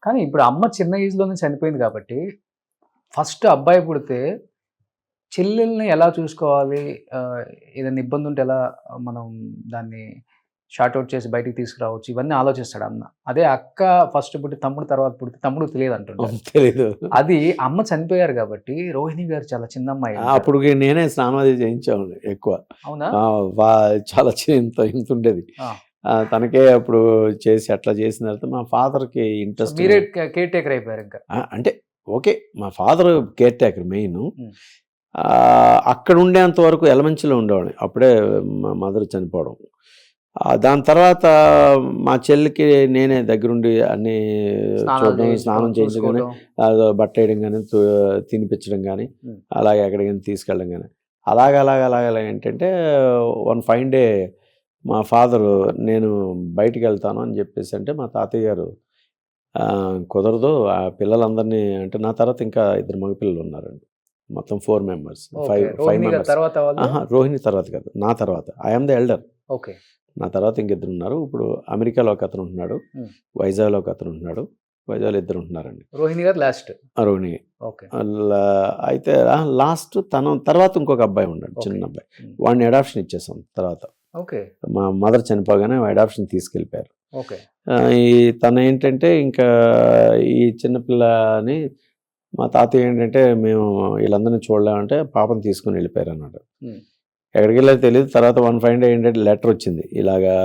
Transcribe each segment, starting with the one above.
కానీ ఇప్పుడు అమ్మ చిన్న ఏజ్‌లోనే చనిపోయింది కాబట్టి, ఫస్ట్ అబ్బాయి పుడితే చెల్లెల్ని ఎలా చూసుకోవాలి? ఏదైనా ఇబ్బందుంటే ఎలా మనం దాన్ని షార్ట్ ఔట్ చేసి బయటికి తీసుకురావచ్చు. ఇవన్నీ ఆలోచిస్తాడు అన్న. అదే అక్క ఫస్ట్ పుట్టి, తమ్ముడు తర్వాత పుడితే తమ్ముడికి తెలియదంటుంటారు. తెలీదు. అది అమ్మ చనిపోయారు గాబట్టి, రోహిణి గారు చాలా చిన్న అమ్మాయి. అప్పటికి నేనే స్నానం అది చేయించేవాడిని ఎక్కువ. అవునా? చాలా ఇంతుండేది. ఆ! తనకే అప్పుడు చేసి అట్లా చేసిన తర్వాత మా ఫాదర్‌కి ఇంట్రెస్ట్. మీరే కేర్ టేకర్ అయిపోయారు ఇంకా. అంటే ఓకే. మా ఫాదర్ కేర్ టేకర్ మెయిను. హ్మ్. అక్కడ ఉండేంత వరకు ఎలమంచిలో ఉండేవాడిని. అప్పుడే మా మదర్ చనిపోవడం. దాని తర్వాత మా చెల్లికి నేనే దగ్గరుండి అన్నీ చూడడం, స్నానం చేయించడం కానీ, బట్టేయడం కానీ, తినిపించడం కానీ, అలాగే ఎక్కడికైనా తీసుకెళ్ళడం కానీ, అలాగ ఏంటంటే వన్ ఫైన్ డే మా ఫాదరు నేను బయటికి వెళ్తాను అని చెప్పేసి అంటే మా తాతయ్య గారు కుదరదు, ఆ పిల్లలందరినీ అంటే నా తర్వాత ఇంకా 2 మగపిల్లలు ఉన్నారండి. మొత్తం 4 మెంబర్స్, 5 మెంబర్స్. రోహిణి తర్వాత కాదు, నా తర్వాత. I'm the elder. ఓకే. నా తర్వాత ఇంకిద్దరు ఉన్నారు. ఇప్పుడు అమెరికాలో ఒక అతను ఉంటున్నాడు, వైజాగ్లో ఒక అతను ఉంటున్నాడు. వైజాగ్లో 2 ఉంటున్నారండి. రోహిణి గారు లాస్ట్. రోహిణి. అయితే లాస్ట్ తన తర్వాత ఇంకొక అబ్బాయి ఉన్నాడు, చిన్న అబ్బాయి. వాడిని అడాప్షన్ ఇచ్చేసాం తర్వాత. ఓకే. మా మదర్ చనిపోగానే అడాప్షన్ తీసుకెళ్ళిపోయారు. ఓకే. తను ఏంటంటే ఇంకా ఈ చిన్నపిల్లని మా తాతయ్య ఏంటంటే మేము వీళ్ళందరినీ చూడలేమంటే పాపను తీసుకుని వెళ్ళిపోయారు అన్నాడు. ఎక్కడికి వెళ్ళారో తెలియదు. తర్వాత వన్ ఫైన్ డే ఏంటంటే లెటర్ వచ్చింది, ఇలాగా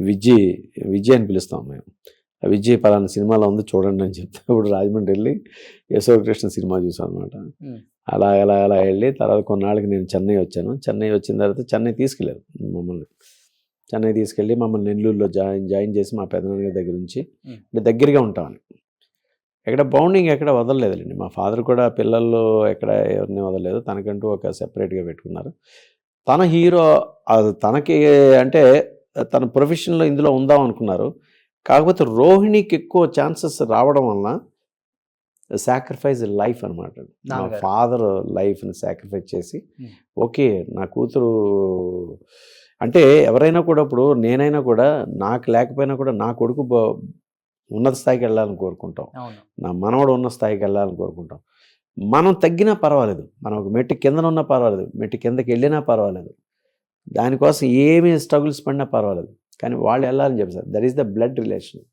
విజయ్ అని పిలుస్తాం మేము. విజయ్ పలానా సినిమాలో ఉంది చూడండి అని చెప్తే ఇప్పుడు రాజమండ్రి వెళ్ళి యశోకృష్ణ సినిమా చూసాం అనమాట. అలా వెళ్ళి తర్వాత కొన్నాళ్ళకి నేను చెన్నై వచ్చాను. చెన్నై వచ్చిన తర్వాత చెన్నై తీసుకెళ్ళారు మమ్మల్ని. చెన్నై తీసుకెళ్ళి మమ్మల్ని నెల్లూరులో జాయిన్ చేసి మా పెదనాన్నగారి దగ్గర నుంచి అంటే దగ్గరగా ఉంటామని. ఎక్కడ బౌండింగ్ ఎక్కడ వదలలేదులేండి. మా ఫాదర్ కూడా పిల్లల్లో ఎక్కడ ఎవరిని వదలలేదు. తనకంటూ ఒక సెపరేట్గా పెట్టుకున్నారు. తన హీరో తనకి అంటే తన ప్రొఫెషన్లో ఇందులో ఉందాం అనుకున్నారు. కాకపోతే రోహిణికి ఎక్కువ ఛాన్సెస్ రావడం వలన సాక్రిఫైస్ లైఫ్ అనమాట. మా ఫాదర్ లైఫ్ని సాక్రిఫైస్ చేసి ఓకే నా కూతురు అంటే ఎవరైనా కూడా ఇప్పుడు నేనైనా కూడా నాకు లేకపోయినా కూడా నా కొడుకు ఉన్నత స్థాయికి వెళ్ళాలని కోరుకుంటాం, నా మనవడు ఉన్న స్థాయికి వెళ్ళాలని కోరుకుంటాం. మనం తగ్గినా పర్వాలేదు, మనం ఒక మెట్టు కిందన ఉన్నా పర్వాలేదు, మెట్టు కిందకి వెళ్ళినా పర్వాలేదు, దానికోసం ఏమీ స్ట్రగుల్స్ పడినా పర్వాలేదు, కానీ వాళ్ళు వెళ్ళాలని చెప్పారు. That is the blood relation,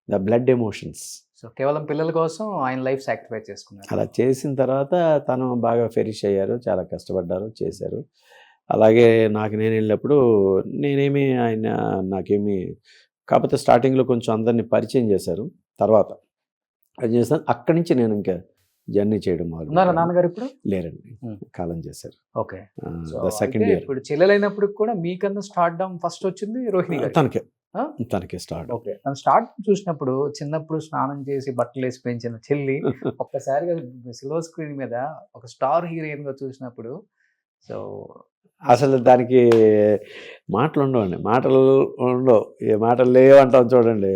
the blood emotions. So కేవలం పిల్లల కోసం ఆయన లైఫ్ సాక్రిఫైస్ చేసుకున్నారు. అలా చేసిన తర్వాత తను బాగా ఫెరిష్ అయ్యారు, చాలా కష్టపడ్డారు, చేశారు. అలాగే నాకు నేను వెళ్ళినప్పుడు నేనేమి ఆయన నాకేమి కాకపోతే స్టార్టింగ్లో కొంచెం అందరినీ పరిచయం చేశారు. తర్వాత అది చేస్తాను. అక్కడి నుంచి నేను ఇంకా జర్నీ చేయడం మొదలు. నాన్నగారు ఇప్పుడు లేరండి, కాలం చేశారు. ఓకే. Second year. ఇప్పుడు చెల్లెలైనప్పుడు కూడా మీకన్నా స్టార్ట్డమ్ ఫస్ట్ వచ్చింది రోహిణి గారు. తనకే స్టార్ట్. ఓకే. తను స్టార్ట్ చూసినప్పుడు చిన్నప్పుడు స్నానం చేసి బట్టలు వేసి పెంచిన చెల్లి ఒక్కసారిగా సిల్వర్ స్క్రీన్ మీద ఒక స్టార్ హీరోయిన్ గా చూసినప్పుడు సో అసలు దానికి మాటలు ఉండవండి, మాటలు ఉండవు, ఏ మాటలు లేవంటాం చూడండి,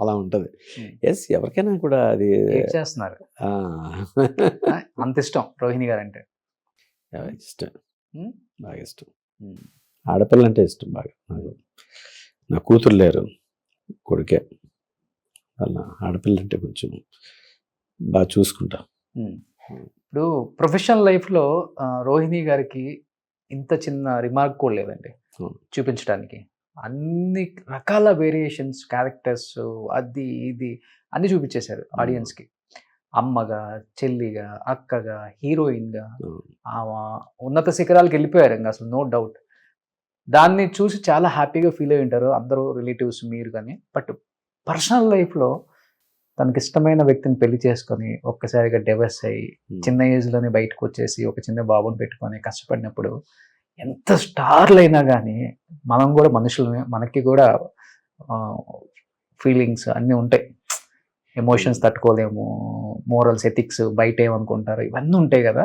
అలా ఉంటుంది. ఎస్, ఎవరికైనా కూడా అది చేస్తున్నారు. అంత ఇష్టం రోహిణి గారు అంటే. ఇష్టం, బాగా ఇష్టం. ఆడపిల్ల అంటే ఇష్టం బాగా. నా కూతురు లేరు, కొడుకే. అలా ఆడపిల్ల అంటే కొంచెం బాగా చూసుకుంటా. ఇప్పుడు ప్రొఫెషనల్ లైఫ్లో రోహిణి గారికి ఇంత చిన్న రిమార్క్ కూడా లేదండి చూపించడానికి. అన్ని రకాల వేరియేషన్స్, క్యారెక్టర్స్, అది ఇది అన్ని చూపించేశారు ఆడియన్స్కి. అమ్మగా, చెల్లిగా, అక్కగా, హీరోయిన్గా, ఉన్నత శిఖరాలకు వెళ్ళిపోయారు ఇంకా అసలు, నో డౌట్. దాన్ని చూసి చాలా హ్యాపీగా ఫీల్ అయి ఉంటారు అందరూ, రిలేటివ్స్, మీరు కానీ. బట్ పర్సనల్ లైఫ్లో తనకి ఇష్టమైన వ్యక్తిని పెళ్లి చేసుకొని ఒక్కసారిగా డివర్స్ అయ్యి చిన్న ఏజ్లోనే బయటకు వచ్చేసి ఒక చిన్న బాబుని పెట్టుకొని కష్టపడినప్పుడు ఎంత స్టార్లు అయినా కానీ మనం కూడా మనుషులమే, మనకి కూడా ఫీలింగ్స్ అన్నీ ఉంటాయి, ఎమోషన్స్ తట్టుకోలేము, మోరల్స్, ఎథిక్స్, బయట ఏమనుకుంటారు, ఇవన్నీ ఉంటాయి కదా.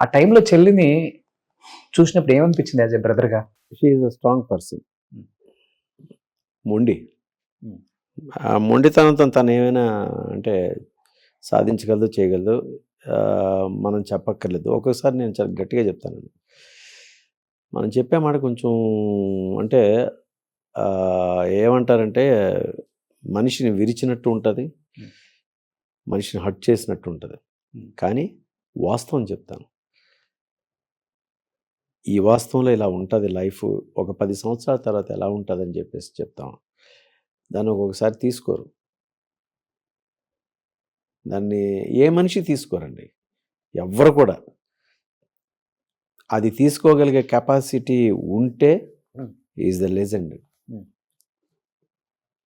ఆ టైంలో చెల్లిని చూసినప్పుడు ఏమనిపించింది యాజ్ ఎ బ్రదర్గా? She is a strong person. ఆ మొండితనంతో తను ఏమైనా అంటే సాధించగలదు, చేయగలదు, మనం చెప్పక్కర్లేదు. ఒక్కొక్కసారి నేను చాలా గట్టిగా చెప్తానండి, మనం చెప్పే మాట కొంచెం అంటే ఏమంటారంటే మనిషిని విరిచినట్టు ఉంటుంది, మనిషిని హర్ట్ చేసినట్టు ఉంటుంది. కానీ వాస్తవం చెప్తాను, ఈ వాస్తవంలో ఇలా ఉంటుంది లైఫ్, ఒక 10 సంవత్సరాల తర్వాత ఎలా ఉంటుందని చెప్పేసి చెప్తాం. దాన్ని ఒక్కొక్కసారి తీసుకోరు, దాన్ని ఏ మనిషి తీసుకోరండి, ఎవ్వరు కూడా. అది తీసుకోగలిగే కెపాసిటీ ఉంటే ఈజ్ ద లెజెండ్.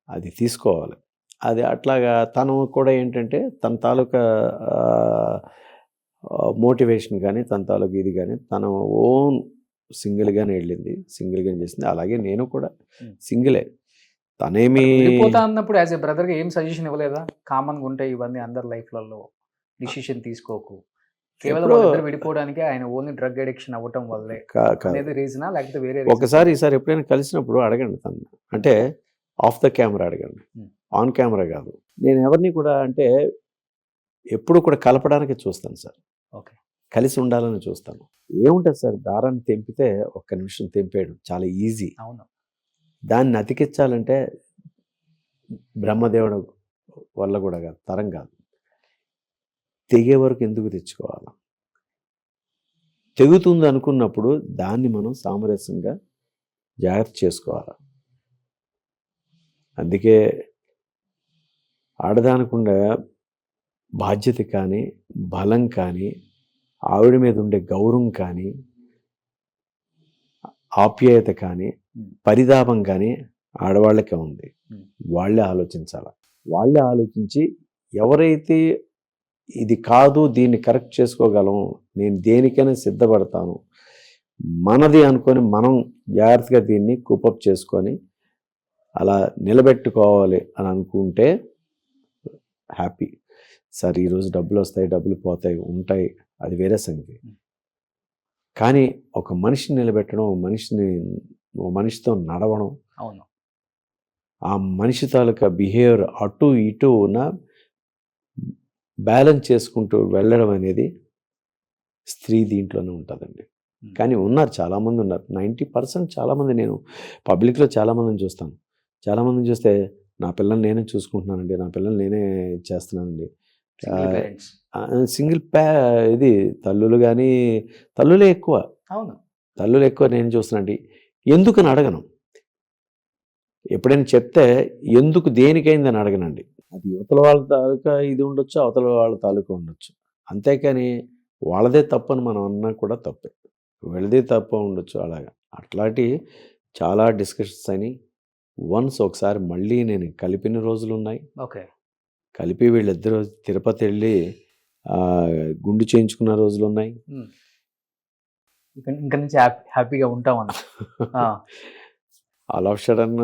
అది తీసుకోవాలి. అది అట్లాగా తను కూడా ఏంటంటే తన తాలూకా మోటివేషన్ కానీ తన తాలూకా ఇది కానీ తన ఓన్ సింగిల్గానే వెళ్ళింది, సింగిల్గానే చేసింది. అలాగే నేను కూడా సింగిలే. తనేమి విడిపోతా అన్నప్పుడు యాజ్ ఎ బ్రదర్గా ఏం సజెషన్ ఇవ్వలేదా? కామన్గా ఉంటాయి ఇవన్నీ అందరి లైఫ్లలో, డిసిషన్ తీసుకోకు, కేవలం వాళ్ళిద్దరు విడిపోవడానికి ఆయన ఓన్లీ డ్రగ్ అడిక్షన్ అవ్వటం వల్లే అనేది రీజనా, లేకపోతే వేరే ఈసారి ఎప్పుడైనా కలిసినప్పుడు అడగండి తను, అంటే ఆఫ్ ద కెమెరా అడగండి, ఆన్ కెమెరా కాదు. నేను ఎవరిని కూడా అంటే ఎప్పుడు కూడా కలపడానికి చూస్తాను సార్, ఓకే, కలిసి ఉండాలని చూస్తాను. ఏముంటుంది సార్, దారాన్ని తెంపితే ఒక్క నిమిషం తెంపేయడం చాలా ఈజీ. అవును, దాన్ని అతికించాలంటే బ్రహ్మదేవుడు వల్ల కూడా కాదు, తరం కాదు. తెగే వరకు ఎందుకు తెచ్చుకోవాలి? తెగుతుంది అనుకున్నప్పుడు దాన్ని మనం సామరస్యంగా జాగ్రత్త చేసుకోవాలి. అందుకే ఆడదానికుండా బాధ్యత కానీ, బలం కానీ, ఆవిడ మీద ఉండే గౌరవం కానీ, ఆప్యాయత కానీ, పరితాపం కానీ ఆడవాళ్ళకే ఉంది. వాళ్ళే ఆలోచించాలి. వాళ్ళే ఆలోచించి ఎవరైతే ఇది కాదు, దీన్ని కరెక్ట్ చేసుకోగలం, నేను దేనికైనా సిద్ధపడతాను, మనది అనుకొని మనం జాగ్రత్తగా దీన్ని కూపప్ చేసుకొని అలా నిలబెట్టుకోవాలి అని అనుకుంటే హ్యాపీ. సార్ ఈరోజు డబ్బులు వస్తాయి, డబ్బులు పోతాయి, ఉంటాయి, అది వేరే సంగతి. కానీ ఒక మనిషిని నిలబెట్టడం, ఓ మనిషితో నడవడం, అవును, ఆ మనిషి తాలూకా బిహేవియర్ అటు ఇటు ఉన్న బ్యాలెన్స్ చేసుకుంటూ వెళ్ళడం అనేది స్త్రీ దీంట్లోనే ఉంటుందండి. కానీ ఉన్నారు, చాలామంది ఉన్నారు, 90% చాలామంది, నేను పబ్లిక్లో చాలామందిని చూస్తాను. చాలామందిని చూస్తే నా పిల్లల్ని నేనే చూసుకుంటున్నానండి, నా పిల్లల్ని నేనే చేస్తున్నానండి, సింగిల్ ఇది తల్లులు కానీ, తల్లులే ఎక్కువ. అవును, తల్లులు ఎక్కువ నేను చూస్తున్నాండి. ఎందుకని అడగను, ఎప్పుడైనా చెప్తే ఎందుకు దేనికైందని అడగనండి. అది యువతల వాళ్ళ తాలూకా ఇది ఉండొచ్చు, అవతల వాళ్ళ తాలూకా ఉండొచ్చు. అంతేకాని వాళ్ళదే తప్పని మనం అన్నా కూడా తప్పే, వీళ్ళదే తప్ప ఉండొచ్చు. అలాగా అట్లాంటి చాలా డిస్కషన్స్ అని వన్స్ ఒకసారి మళ్ళీ నేను కలిపిన రోజులు ఉన్నాయి. ఓకే, కలిపి వీళ్ళిద్దరూ తిరుపతి వెళ్ళి గుండు చేయించుకున్న రోజులు ఉన్నాయి. ఇంకా నుంచి హ్యాపీగా ఉంటాం అన్న. ఆల్ ఆఫ్ సడన్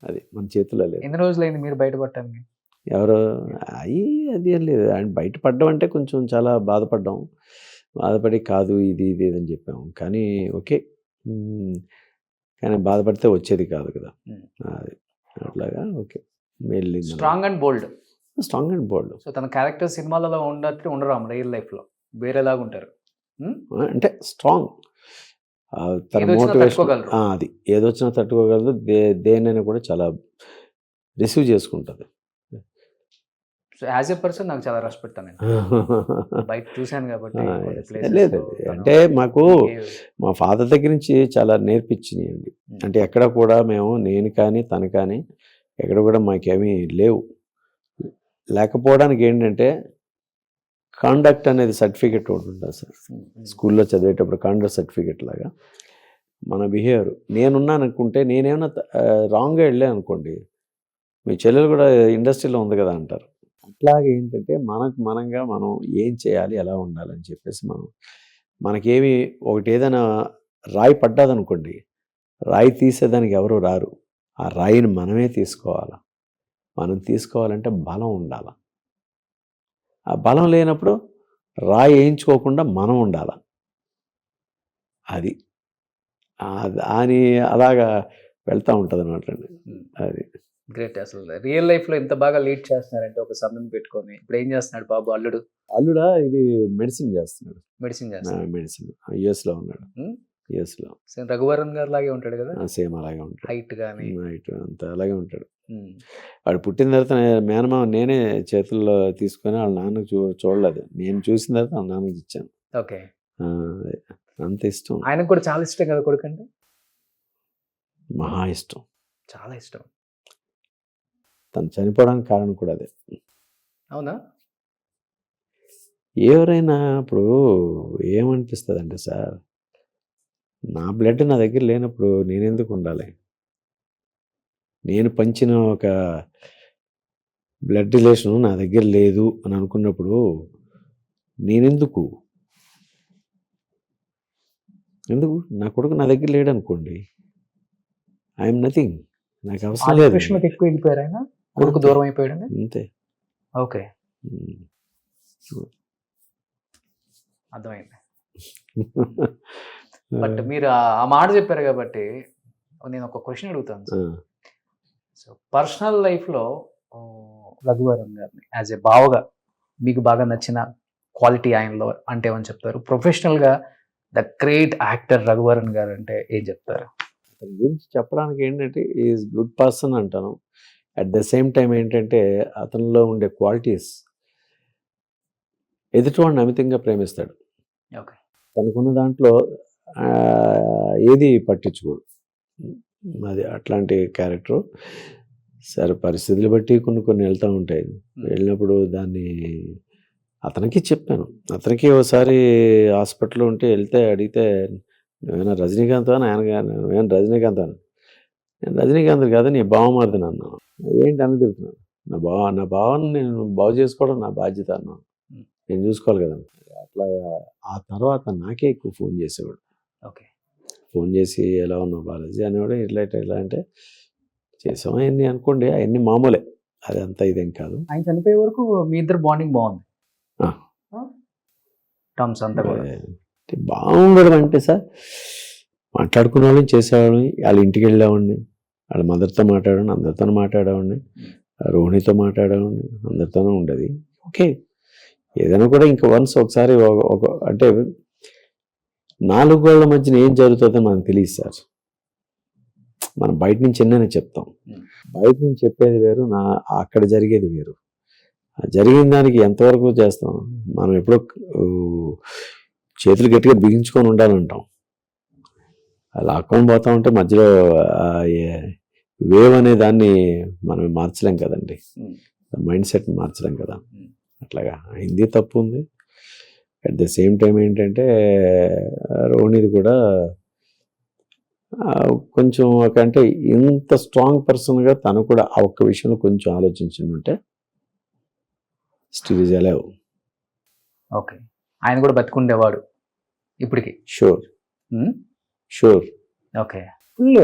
అది మన చేతిలో లేదు. ఎన్ని రోజులైంది మీరు బయటపడటానికి? ఎవరు అది ఏం లేదు, ఆయన బయటపడ్డం అంటే కొంచెం చాలా బాధపడి కాదు ఇది అని చెప్పాము. కానీ ఓకే, కానీ బాధపడితే వచ్చేది కాదు కదా, అది అట్లాగా. ఓకే, వెళ్ళింది. Strong and bold. సో తన క్యారెక్టర్ సినిమాలలో ఉన్నట్టు ఉండరు, రియల్ లైఫ్లో వేరేలాగా ఉంటారు. అంటే స్ట్రాంగ్, తన మోటివేషన్ అది ఏదొచ్చినా తట్టుకోగలదు, దేనైనా కూడా చాలా రిసీవ్ చేసుకుంటుంది. సో యాజ్ ఎ పర్సన్ నాకు చాలా రెస్పెక్ట్ అని బయట చూశాను కాబట్టి. లేదు అంటే మాకు మా ఫాదర్ దగ్గర నుంచి చాలా నేర్పించినాయండి. అంటే ఎక్కడ కూడా నేను కానీ తను కానీ ఎక్కడ కూడా మాకేమీ లేవు. లేకపోవడానికి ఏంటంటే కాండక్ట్ అనేది సర్టిఫికెట్ ఒకటి ఉంటుంది సార్, స్కూల్లో చదివేటప్పుడు కాండక్ట్ సర్టిఫికెట్ లాగా మన బిహేవియర్. నేనున్నాను అనుకుంటే, నేనేమన్నా రాంగ్గా వెళ్ళాను అనుకోండి, మీ చెల్లెలు కూడా ఇండస్ట్రీలో ఉంది కదా అంటారు. అట్లాగే ఏంటంటే మనంగా మనం ఏం చేయాలి, ఎలా ఉండాలని చెప్పేసి మనకేమి ఒకటి ఏదైనా రాయి పడ్డదనుకోండి, రాయి తీసేదానికి ఎవరు రారు, ఆ రాయిని మనమే తీసుకోవాలి. మనం తీసుకోవాలంటే బలం ఉండాలి. ఆ బలం లేనప్పుడు రాయి వేయించుకోకుండా మనం ఉండాలి. అది అని అలాగా వెళ్తూ ఉంటుంది అనమాట అండి. అది గ్రేట్. అసలు రియల్ లైఫ్లో ఇంత బాగా లీడ్ చేస్తున్నారంటే ఒక సంబంధం పెట్టుకొని. ఇప్పుడు ఏం చేస్తున్నాడు బాబు? అల్లుడా ఇది మెడిసిన్ చేస్తున్నాడు. మెడిసిన్ యుఎస్లో ఉన్నాడు. యుఎస్లో. సేమ్ రఘువరన్ గారు లాగే ఉంటాడు కదా, సేమ్ అలాగే ఉంటాడు, హైట్ కానీ. హైట్ అంతా అలాగే ఉంటాడు. వాడు పుట్టిన తర్వాత మేనమామ నేనే చేతుల్లో తీసుకొని వాళ్ళ నాన్నకు చూడలేదు, నేను చూసిన తర్వాత వాళ్ళ నాన్నకి ఇచ్చాను. ఓకే, అంత ఇష్టం. ఆయనకు కూడా చాలా ఇష్టం కదా కొడుకు అంటే, మహా ఇష్టం, చాలా ఇష్టం. తను చనిపోవడానికి కారణం కూడా అదే. అవునా? ఎవరైనా ఇప్పుడు ఏమనిపిస్తుంది అంటే సార్, నా బ్లడ్ నా దగ్గర లేనప్పుడు నేనెందుకు ఉండాలి? నేను పంచిన ఒక బ్లడ్ రిలేషన్ నా దగ్గర లేదు అని అనుకున్నప్పుడు నేనెందుకు నా కొడుకు నా దగ్గర లేడు అనుకోండి, ఐఎమ్ నథింగ్, నాకు అవసరం లేదు. కృష్ణకి ఎక్కువ వెళ్ళిపోయారు ఆయన, కొడుకు దూరం అయిపోయాడు అంతే. ఓకే, అర్థమైంది. బట్ మీరు ఆ మాట చెప్పారు కాబట్టి నేను ఒక క్వశ్చన్ అడుగుతాను. సో పర్సనల్ లైఫ్లో రఘువరన్ గారిని యాజ్ ఏ బావగా మీకు బాగా నచ్చిన క్వాలిటీ ఆయనలో అంటే ఏమని చెప్తారు? ప్రొఫెషనల్గా ద గ్రేట్ యాక్టర్ రఘువరన్ గారు అంటే ఏం చెప్తారు? అతని గురించి చెప్పడానికి ఏంటంటే ఈజ్ గుడ్ పర్సన్ అంటాను. అట్ ద సేమ్ టైం ఏంటంటే అతనిలో ఉండే క్వాలిటీస్, ఎదుటివాడిని అమితంగా ప్రేమిస్తాడు. ఓకే, తనకున్న దాంట్లో ఏది పట్టించుకోడు, అది అట్లాంటి క్యారెక్టర్. సరే పరిస్థితులు బట్టి కొన్ని వెళ్తూ ఉంటాయి, వెళ్ళినప్పుడు దాన్ని అతనికి చెప్పాను. అతనికి ఒకసారి హాస్పిటల్లో ఉంటే వెళ్తే అడిగితే, నువ్వేనా రజనీకాంత్ అని, ఆయన నువ్వేనా రజనీకాంత్ అని. నేను రజనీకాంత్ కాదు, నీ బావమరిదిని అన్నాను. ఏంటి అని తిరుగుతున్నాను. నా భావాన్ని నేను బాగు చేసుకోవడం నా బాధ్యత అన్నాను, నేను చూసుకోవాలి కదా. అట్లా ఆ తర్వాత నాకే ఎక్కువ ఫోన్ చేసేవాడు. ఓకే, ఫోన్ చేసి ఎలా ఉన్నావు బాలాజీ అనేవాడు. ఇట్లా అంటే చేసాం అవన్నీ అనుకోండి, అవన్నీ మామూలే, అది అంతా ఇదేం కాదు. ఆయన చనిపోయే వరకు మీ ఇద్దరు బాండింగ్ బాగుంది, టర్మ్స్ అంతా కూడా బాగుండడం అంటే సార్, మాట్లాడుకునే వాళ్ళని చేసేవాడిని, వాళ్ళ ఇంటికి వెళ్ళేవాడిని, వాళ్ళ మదర్తో మాట్లాడేవాడిని, అందరితో మాట్లాడేవాడిని, రోహిణితో మాట్లాడేవాడిని, అందరితోనూ ఉండేది. ఓకే, ఏదైనా కూడా ఇంకా వన్స్ ఒకసారి అంటే 4 గోళ్ల మధ్యన ఏం జరుగుతుందో మనకు తెలియదు సార్. మనం బయట నుంచి ఎన్నైనా చెప్తాం, బయట నుంచి చెప్పేది వేరు, అక్కడ జరిగేది వేరు. జరిగిన దానికి ఎంతవరకు చేస్తాం, మనం ఎప్పుడో చేతులు గట్టిగా బిగించుకొని ఉండాలంటాం, అలా లాక్కొని పోతా ఉంటే మధ్యలో వేవ్ అనే దాన్ని మనం మార్చలేం కదండి, మైండ్ సెట్ మార్చలేం కదా. అట్లాగా హిందీ తప్పు ఉంది. అట్ ద సేమ్ టైం ఏంటంటే రోహిణిది కూడా కొంచెం అంటే ఇంత స్ట్రాంగ్ పర్సన్గా తను కూడా ఆ ఒక్క విషయంలో కొంచెం ఆలోచించుంటే స్టిల్ ఈజ్ అలైవ్. ఓకే, ఆయన కూడా బతికుండేవాడు ఇప్పటికి. Sure. Okay, full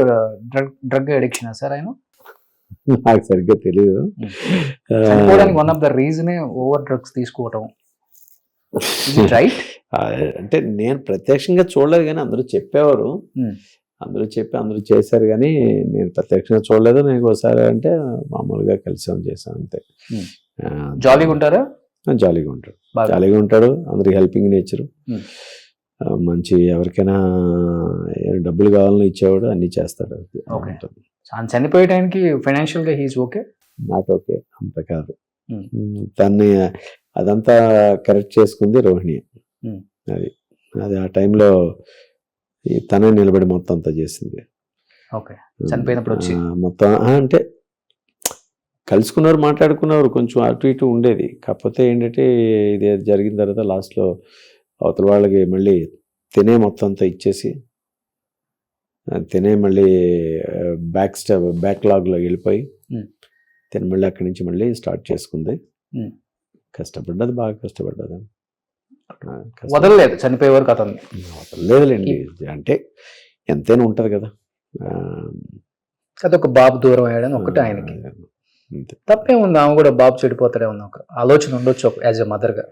drug addiction sir ఆయన? నాకు సరిగ్గా తెలియదు. వన్ ఆఫ్ ద రీజనే ఓవర్ డ్రగ్స్ తీసుకోవటం, రైట్? అంటే నేను ప్రత్యక్షంగా చూడలేదు, కానీ అందరూ చెప్పేవారు, అందరూ చేశారు, కానీ నేను ప్రత్యక్షంగా చూడలేదు. నేను ఒకసారి అంటే మామూలుగా కలిసాం, చేసాం అంతే. జాలీగా ఉంటారా? జాలీగా ఉంటాడు, అందరికి హెల్పింగ్ నేచరు, మంచి, ఎవరికైనా డబ్బులు కావాలని ఇచ్చేవాడు, అన్ని చేస్తాడు. చనిపోయే టైంకి ఫైనాన్షియల్గా హీస్ ఓకే, నాట్ ఓకే అంత కాదు. తన్ని అదంతా కరెక్ట్ చేసుకుంది రోహిణి. అది ఆ టైంలో తనే నిలబడి మొత్తం అంతా చేసింది. ఓకే, చనిపోయినప్పుడు వచ్చి మొత్తం అంటే కలుసుకున్నారు, మాట్లాడుకున్నారు, కొంచెం అటు ఇటు ఉండేది. కాకపోతే ఏంటంటే ఇది జరిగిన తర్వాత లాస్ట్లో అవతల వాళ్ళకి మళ్ళీ తినే మొత్తం అంతా ఇచ్చేసి, తినే మళ్ళీ బ్యాక్లాగ్లో వెళ్ళిపోయి తిని మళ్ళీ అక్కడి నుంచి మళ్ళీ స్టార్ట్ చేసుకుంది. కష్టపడ్డది, బాగా కష్టపడ్డది, వదలలేదు చనిపోయే వరకు. అతను వదలలేదులేండి, అంటే ఎంతైనా ఉంటుంది కదా. ఒక బాబు దూరం అయ్యాడని ఒకటి ఆయనకి తప్పేముంది, ఆమె కూడా బాబు చెడిపోతాడే ఉన్న ఒక ఆలోచన ఉండొచ్చు యాజ్ ఎ మదర్గా.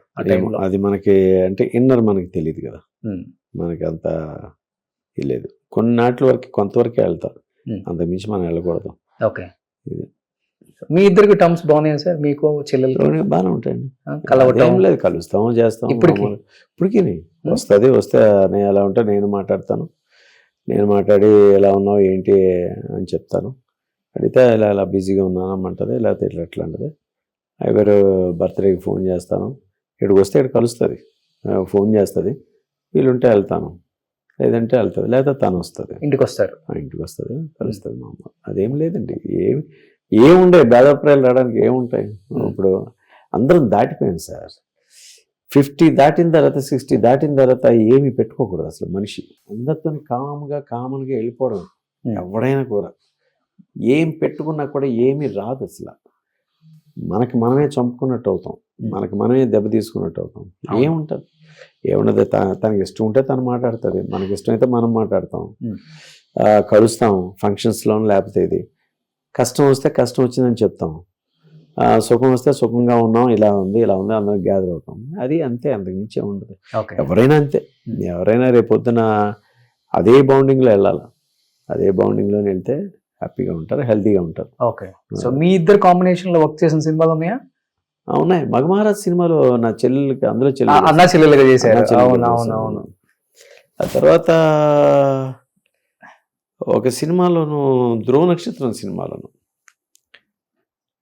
అది మనకి అంటే ఇన్నర్ మనకి తెలియదు కదా, మనకి అంత లేదు. కొన్నాటి వరకు కొంతవరకే వెళ్తాం, అంతకుమించి మనం వెళ్ళకూడదు. ఓకే, మీ ఇద్దరికి టర్మ్స్ బాగున్నాయి సార్? మీకు చెల్లెలు బాగానే ఉంటాయండి, కలవటం లేదు, కలుస్తాము, చేస్తాము. ఇప్పటికి వస్తే నేను ఎలా ఉంటే నేను మాట్లాడతాను, నేను మాట్లాడి ఎలా ఉన్నావు ఏంటి అని చెప్తాను. అడిగితే ఇలా ఇలా బిజీగా ఉన్నానమ్మంటది, లేకపోతే ఇట్లా ఎట్లా అంటది. ఎవరు బర్త్డేకి ఫోన్ చేస్తాను, ఇక్కడికి వస్తే ఇక్కడ కలుస్తుంది, ఫోన్ చేస్తుంది, వీలుంటే వెళ్తాను, లేదంటే వెళ్తుంది, లేదా తను వస్తుంది, ఇంటికి వస్తారు. ఇంటికి వస్తుంది, కలుస్తుంది మా అమ్మ. అదేం లేదండి, ఏముండే భేదాభిప్రాయాలు రావడానికి ఏముంటాయి. ఇప్పుడు అందరం దాటిపోయాను సార్. 50 దాటిన తర్వాత 60 దాటిన తర్వాత ఏమి పెట్టుకోకూడదు అసలు మనిషి. అందరితో కామన్గా వెళ్ళిపోవడం. ఎవడైనా కూడా ఏం పెట్టుకున్నా కూడా ఏమీ రాదు అసలు. మనకి మనమే చంపుకున్నట్టు అవుతాం, మనకి మనమే దెబ్బ తీసుకున్నట్టు అవుతాం. ఏముంటుంది, ఏమున్నది, తనకి ఇష్టం ఉంటే తను మాట్లాడుతుంది, మనకి ఇష్టం అయితే మనం మాట్లాడతాం, కలుస్తాం ఫంక్షన్స్లో, లేకపోతే ఇది కష్టం వస్తే కష్టం వచ్చిందని చెప్తాం, సుఖం వస్తే సుఖంగా ఉన్నాం, ఇలా ఉంది అందరం గ్యాదర్ అవుతాం. అది అంతే, అంతకు మించి ఉండదు. ఎవరైనా అంతే. ఎవరైనా రేపొద్దున అదే బౌండింగ్లో వెళ్ళాలి, అదే బౌండింగ్లో వెళ్తే హ్యాపీగా ఉంటారు, హెల్తీగా ఉంటారు. ఓకే. సో మీ ఇద్దరు కాంబినేషన్లో వర్క్ చేసిన సినిమాలు ఉన్నాయా? ఉన్నాయి. మగమహారాజ్ సినిమాలో నా చెల్లెలకి, అందులో అన్నా చెల్లెలుగా చేశారు. ఆ తర్వాత ఒక సినిమాలోను, ధ్రువ నక్షత్రం సినిమాలోను,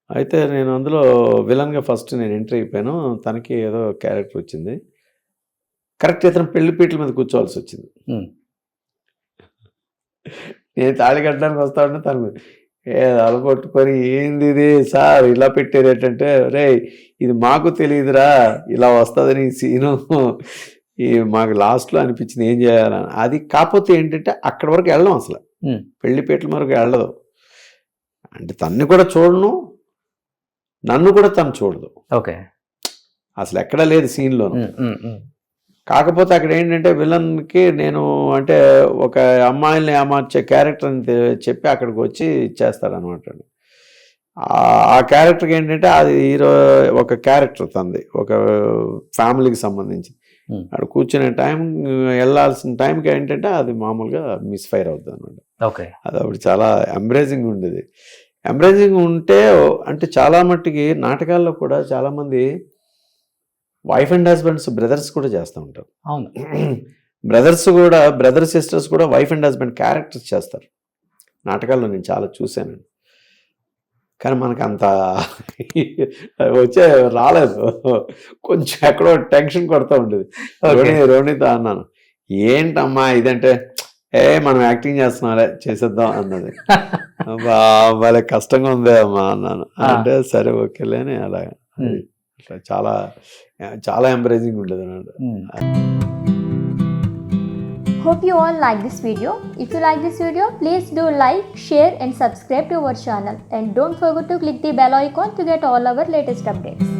అయితే నేను అందులో విలన్గా ఫస్ట్ నేను ఎంట్రీ అయిపోయాను. తనకి ఏదో క్యారెక్టర్ వచ్చింది, కరెక్ట్ ఇతను పెళ్లిపీటల మీద కూర్చోవాల్సి వచ్చింది. నేను తాళి కట్టడానికి వస్తా ఉంటే తను అలపట్టుకొని, ఏంది ఇది సార్ ఇలా పెట్టారు ఏంటంటే, రే ఇది మాకు తెలియదురా ఇలా వస్తుందని ఈ సీను, మాకు లాస్ట్లో అనిపించింది ఏం చేయాలని. అది కాకపోతే ఏంటంటే అక్కడి వరకు వెళ్ళడం, అసలు పెళ్లిపీటల వరకు వెళ్ళదు. అంటే తన్ని కూడా చూడను, నన్ను కూడా తను చూడదు. ఓకే. అసలు ఎక్కడా లేదు సీన్లోను. కాకపోతే అక్కడ ఏంటంటే విలన్కి నేను అంటే ఒక అమ్మాయిల్ని ఏమార్చే క్యారెక్టర్ అని చెప్పి అక్కడికి వచ్చి ఇచ్చేస్తాడనమాట. ఆ క్యారెక్టర్కి ఏంటంటే అది హీరో ఒక క్యారెక్టర్ తంది, ఒక ఫ్యామిలీకి సంబంధించి. అక్కడ కూర్చునే టైం, వెళ్ళాల్సిన టైంకి ఏంటంటే అది మామూలుగా మిస్ఫైర్ అవుతుంది అనమాట. ఓకే. అది అప్పుడు చాలా ఎంబ్రేజింగ్ ఉండేది. ఎంబ్రేజింగ్ ఉంటే అంటే చాలా మట్టుకి నాటకాల్లో కూడా చాలామంది వైఫ్ అండ్ హస్బెండ్స్, బ్రదర్స్ కూడా చేస్తూ ఉంటారు. అవును. బ్రదర్ సిస్టర్స్ కూడా వైఫ్ అండ్ హస్బెండ్ క్యారెక్టర్స్ చేస్తారు నాటకాల్లో. నేను చాలా చూశాను, కానీ మనకు అంత రాలేదు. కొంచెం ఎక్కడో టెన్షన్ కొడుతూ ఉండేది. రోణితో అన్నాను, ఏంటమ్మా ఇదంటే, మనం యాక్టింగ్ చేస్తున్నారే చేసేద్దాం అన్నది. వాళ్ళ కష్టంగా ఉందే అమ్మా అన్నాను. అంటే సరే ఓకేలే అని అలా చాలా చాలా ఎంకరేజింగ్ ఉండేది అన్నమాట. Hope you all like this video. If you like this video, please do like, share and subscribe to our channel, and don't forget to click the bell icon to get all our latest updates.